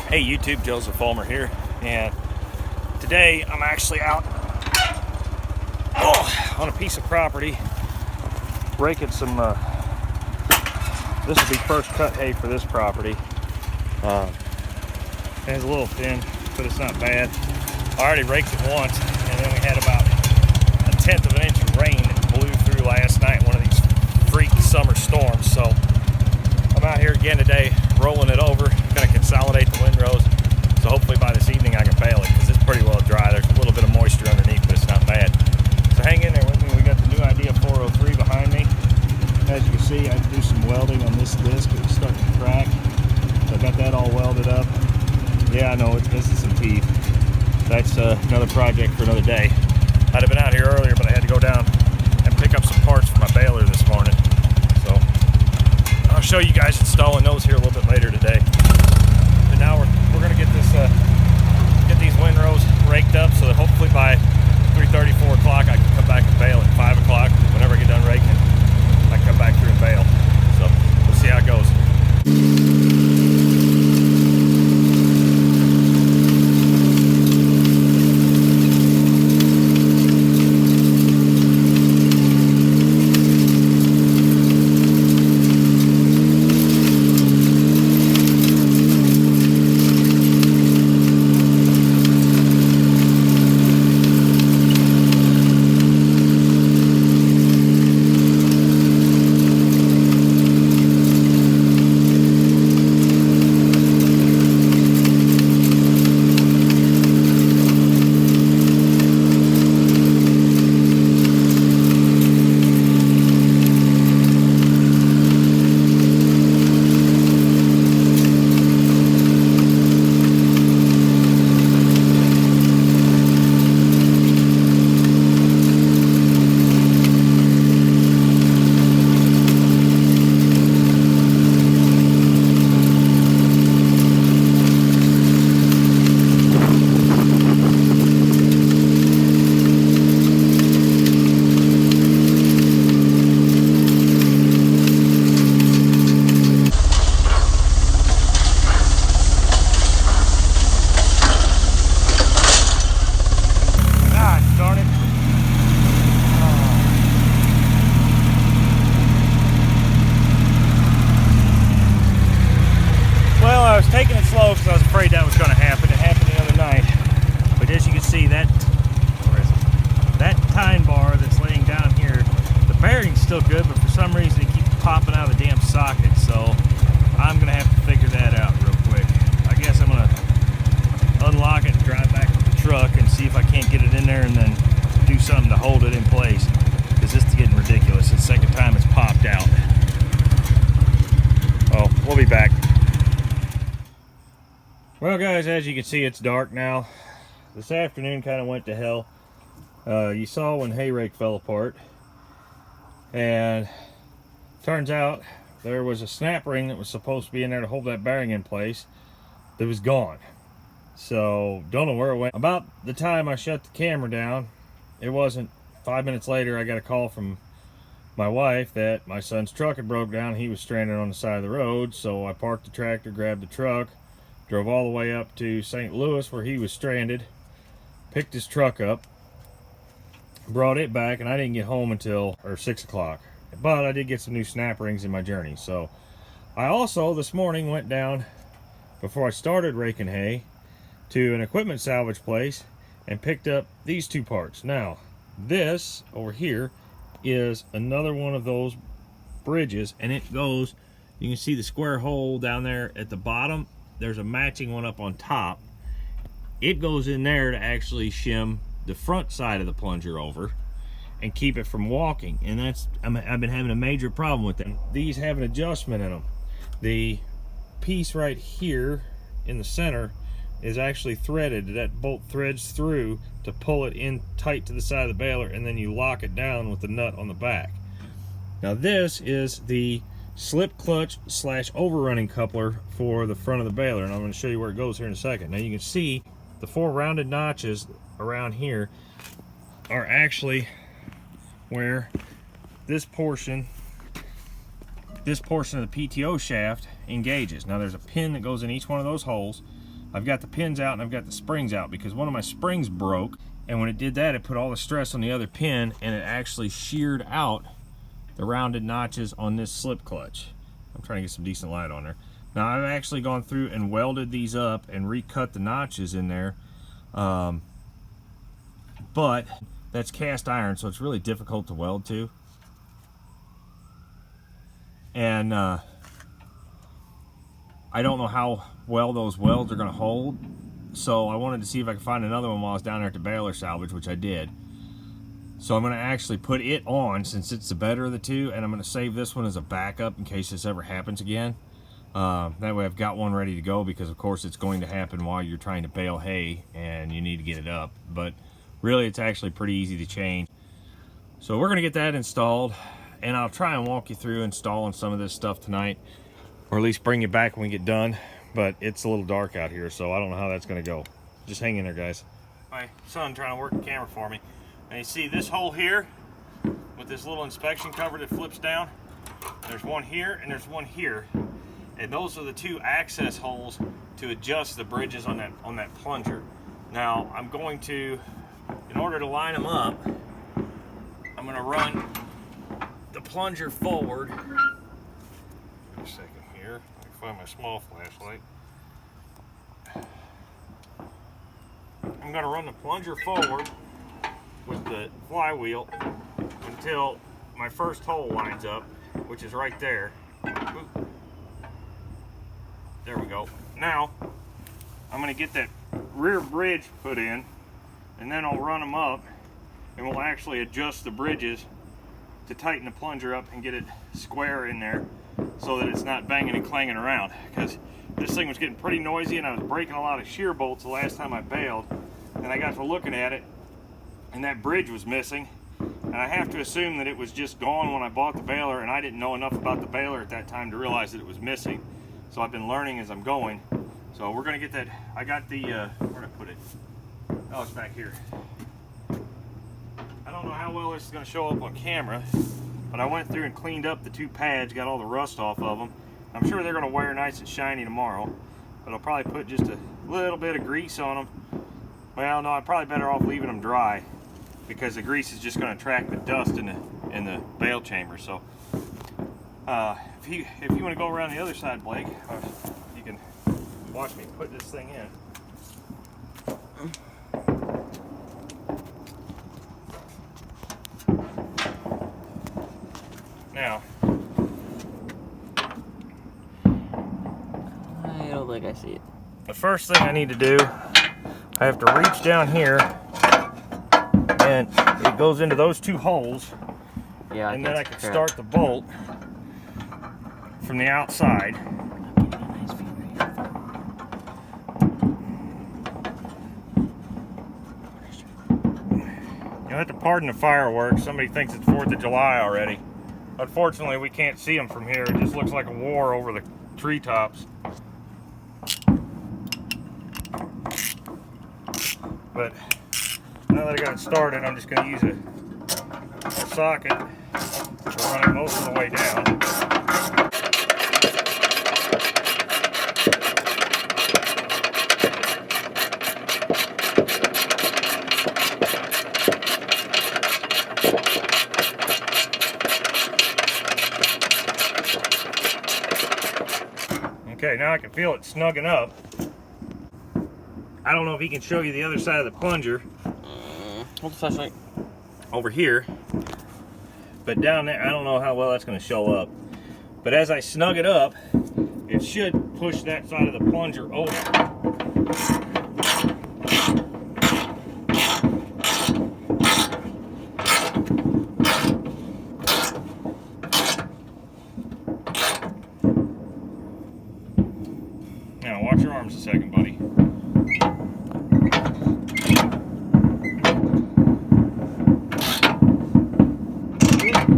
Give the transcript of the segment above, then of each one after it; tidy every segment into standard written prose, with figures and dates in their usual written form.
Hey YouTube, Joseph Fulmer here, and today I'm actually out on a piece of property raking some, this will be first cut hay for this property. It's a little thin, but it's not bad. I already raked it once, and then we had about 1/10 of an inch of rain that blew through last night, one of these freak summer storms. So I'm out here again today, rolling it over, gonna consolidate the windrows. So hopefully by this evening I can bale it, because it's pretty well dry. There's a little bit of moisture underneath, but it's not bad. So hang in there with me. We got the new Idea 403 behind me. As you can see, I had to do some welding on this disc. It was starting to crack. So I got that all welded up. Yeah, I know it's missing some teeth. That's another project for another day. I'd have been out here earlier, but I had to go down and pick up some parts for my baler this morning. So I'll show you guys installing those here a little bit later today. But now we're gonna get this get these windrows raked up, so that hopefully by 3:30, 4 o'clock I can come back and bale at 5 o'clock. Whenever I get done raking, I can come back through and bale. So we'll see how it goes. I was taking it slow because I was afraid that was going to happen. It happened the other night. But as you can see, that tine bar that's laying down here, the bearing's still good, but for some reason it keeps popping out of the damn socket. So I'm going to have to figure that out real quick. I guess I'm going to unlock it and drive back with the truck and see if I can't get it in there and then do something to hold it in place, because this is getting ridiculous. It's the second time it's popped out. Oh, we'll be back. Well guys, as you can see, it's dark now. This afternoon kind of went to hell. You saw when hay rake fell apart, and turns out there was a snap ring that was supposed to be in there to hold that bearing in place that was gone. So don't know where it went. About the time I shut the camera down, it wasn't 5 minutes later, I got a call from my wife that my son's truck had broke down. He was stranded on the side of the road. So I parked the tractor, grabbed the truck, drove all the way up to St. Louis where he was stranded, picked his truck up, brought it back, and I didn't get home until 6 o'clock. But I did get some new snap rings in my journey. So I also this morning went down, before I started raking hay, to an equipment salvage place and picked up these two parts. Now this over here is another one of those bridges, and it goes, you can see the square hole down there at the bottom. There's a matching one up on top. It goes in there to actually shim the front side of the plunger over and keep it from walking. And that's, I've been having a major problem with them. These have an adjustment in them. The piece right here in the center is actually threaded. That bolt threads through to pull it in tight to the side of the baler, and then you lock it down with the nut on the back. Now this is the slip clutch / overrunning coupler for the front of the baler, and I'm going to show you where it goes here in a second. Now you can see the 4 rounded notches around here are actually where this portion of the PTO shaft engages. Now there's a pin that goes in each one of those holes, I've got the pins out and I've got the springs out because one of my springs broke, and when it did that, it put all the stress on the other pin and it actually sheared out the rounded notches on this slip clutch. I'm trying to get some decent light on there. Now I've actually gone through and welded these up and recut the notches in there, but that's cast iron, so it's really difficult to weld to. And I don't know how well those welds are going to hold, so I wanted to see if I could find another one while I was down there at the Baler salvage, which I did. So I'm going to actually put it on since it's the better of the two, and I'm going to save this one as a backup in case this ever happens again. That way I've got one ready to go, because of course it's going to happen while you're trying to bale hay and you need to get it up. But really it's actually pretty easy to change. So we're going to get that installed, and I'll try and walk you through installing some of this stuff tonight, or at least bring you back when we get done. But it's a little dark out here, so I don't know how that's going to go. Just hang in there, guys. My son trying to work the camera for me. And you see this hole here with this little inspection cover that flips down? There's one here and there's one here. And those are the two access holes to adjust the bridges on that plunger. Now I'm going to, in order to line them up, I'm going to run the plunger forward. Wait a second here. I can find my small flashlight. I'm going to run the plunger forward with the flywheel until my first hole lines up, which is right there. Oop. There we go. Now I'm going to get that rear bridge put in, and then I'll run them up, and we'll actually adjust the bridges to tighten the plunger up and get it square in there so that it's not banging and clanging around, because this thing was getting pretty noisy and I was breaking a lot of shear bolts the last time I baled. And I got to looking at it, and that bridge was missing, and I have to assume that it was just gone when I bought the baler, and I didn't know enough about the baler at that time to realize that it was missing. So I've been learning as I'm going. So we're gonna get that. I got the where'd I put it? Oh, it's back here. I don't know how well this is gonna show up on camera, but I went through and cleaned up the two pads, got all the rust off of them. I'm sure they're gonna wear nice and shiny tomorrow, but I'll probably put just a little bit of grease on them. Well, no, I'm probably better off leaving them dry, because the grease is just going to attract the dust in the bale chamber. So, if you want to go around the other side, Blake, you can watch me put this thing in. Now, I don't think I see it. the first thing I need to do, I have to reach down here, and it goes into those two holes. Yeah, and then I can start the bolt from the outside. You'll have to pardon the fireworks. Somebody thinks it's 4th of July already. Unfortunately, we can't see them from here. It just looks like a war over the treetops. But now that I got it started, I'm just going to use a socket to run it most of the way down. Okay, now I can feel it snugging up. I don't know if he can show you the other side of the plunger. Hold the flashlight. Over here. But down there, I don't know how well that's going to show up. But as I snug it up, it should push that side of the plunger over. Now, watch your arms a second, buddy.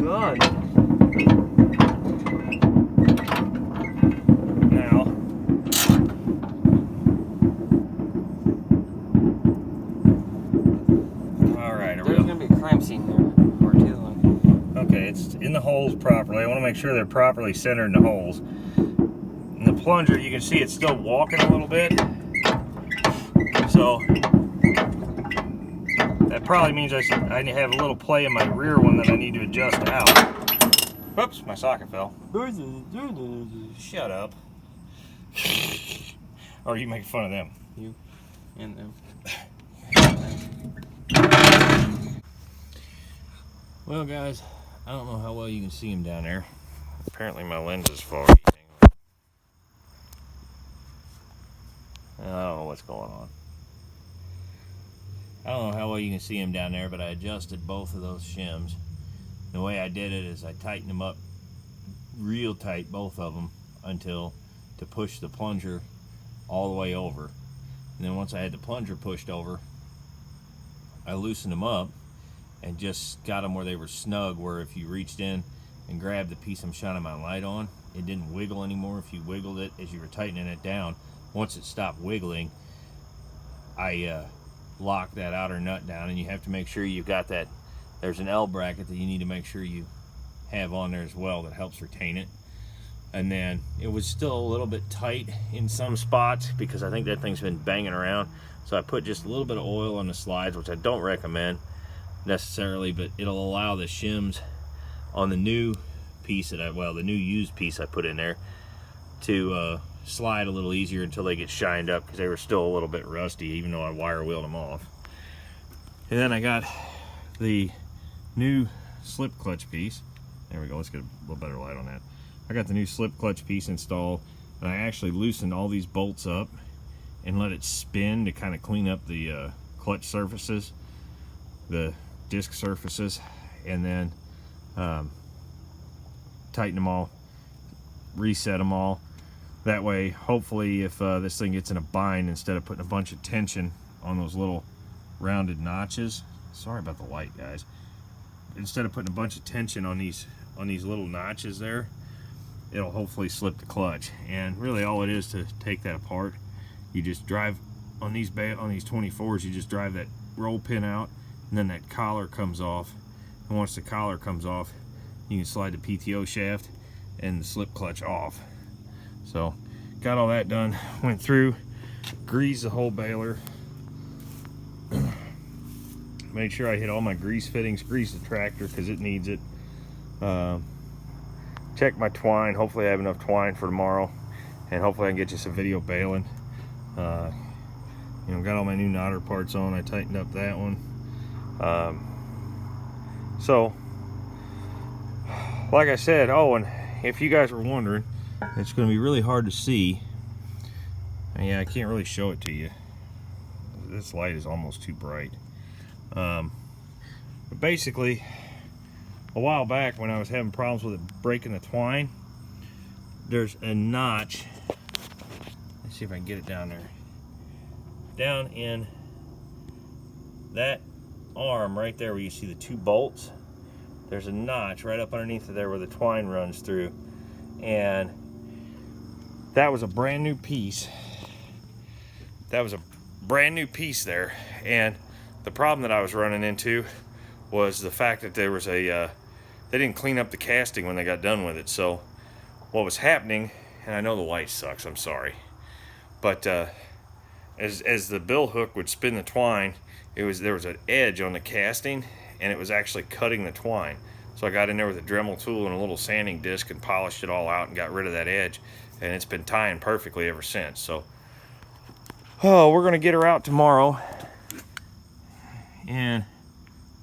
God. Now, alright, There's going to be a crime scene here or two. Okay, it's in the holes properly. I want to make sure they're properly centered in the holes. And the plunger, you can see it's still walking a little bit. So that probably means I have a little play in my rear one that I need to adjust out. Whoops, my socket fell. Shut up. Or are you making fun of them? You and them. Well, guys, I don't know how well you can see him down there. Apparently my lens is foggy. I don't know what's going on. I don't know how well you can see him down there, but I adjusted both of those shims. The way I did it is I tightened them up real tight, both of them, to push the plunger all the way over. And then once I had the plunger pushed over, I loosened them up and just got them where they were snug, where if you reached in and grabbed the piece I'm shining my light on, it didn't wiggle anymore. If you wiggled it as you were tightening it down, once it stopped wiggling, I locked that outer nut down. And you have to make sure you've got that, there's an L bracket that you need to make sure you have on there as well that helps retain it. And then it was still a little bit tight in some spots because I think that thing's been banging around. So I put just a little bit of oil on the slides, which I don't recommend necessarily, but it'll allow the shims on the new piece that the new used piece I put in there to slide a little easier until they get shined up, because they were still a little bit rusty even though I wire wheeled them off. And then I got the new slip clutch piece. There we go, let's get a little better light on that. I got the new slip clutch piece installed, and I actually loosened all these bolts up and let it spin to kind of clean up the clutch surfaces, the disc surfaces, and then tighten them all, reset them all. That way, hopefully, if this thing gets in a bind, instead of putting a bunch of tension on those little rounded notches, sorry about the light, guys, instead of putting a bunch of tension on these little notches there, it'll hopefully slip the clutch. And really all it is to take that apart, you just drive on these 24s, you just drive that roll pin out, and then that collar comes off. And once the collar comes off, you can slide the PTO shaft and the slip clutch off. So got all that done, went through, greased the whole baler, made sure I hit all my grease fittings, greased the tractor because it needs it. Check my twine. Hopefully I have enough twine for tomorrow, and hopefully I can get you some video baling. You know, got all my new knotter parts on. I tightened up that one. So like I said, oh, and if you guys were wondering, it's going to be really hard to see. And yeah, I can't really show it to you. This light is almost too bright. But basically, a while back when I was having problems with it breaking the twine, there's a notch. Let's see if I can get it down there. Down in that arm right there where you see the two bolts, there's a notch right up underneath of there where the twine runs through. And that was a brand new piece. That was a brand new piece there. And the problem that I was running into was the fact that there was a they didn't clean up the casting when they got done with it. So what was happening, and I know the light sucks, I'm sorry, but as the bill hook would spin the twine, there was an edge on the casting, and it was actually cutting the twine. So I got in there with a Dremel tool and a little sanding disc and polished it all out and got rid of that edge, and it's been tying perfectly ever since. So we're gonna get her out tomorrow, and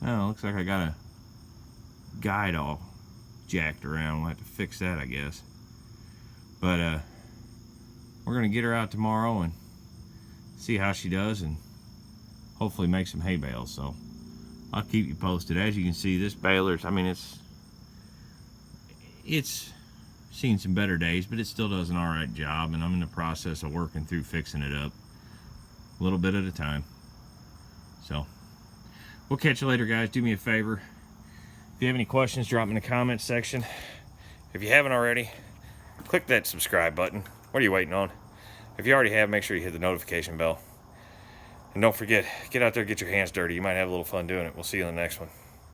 looks like I got a guide all jacked around. We'll have to fix that, I guess. But we're gonna get her out tomorrow and see how she does, and hopefully make some hay bales. So I'll keep you posted. As you can see, this baler's, I mean, it's seen some better days, but it still does an alright job, and I'm in the process of working through fixing it up a little bit at a time. So we'll catch you later, guys. Do me a favor, if you have any questions, drop them in the comments section. If you haven't already, click that subscribe button. What are you waiting on? If you already have, make sure you hit the notification bell. And don't forget, get out there, get your hands dirty. You might have a little fun doing it. We'll see you in the next one.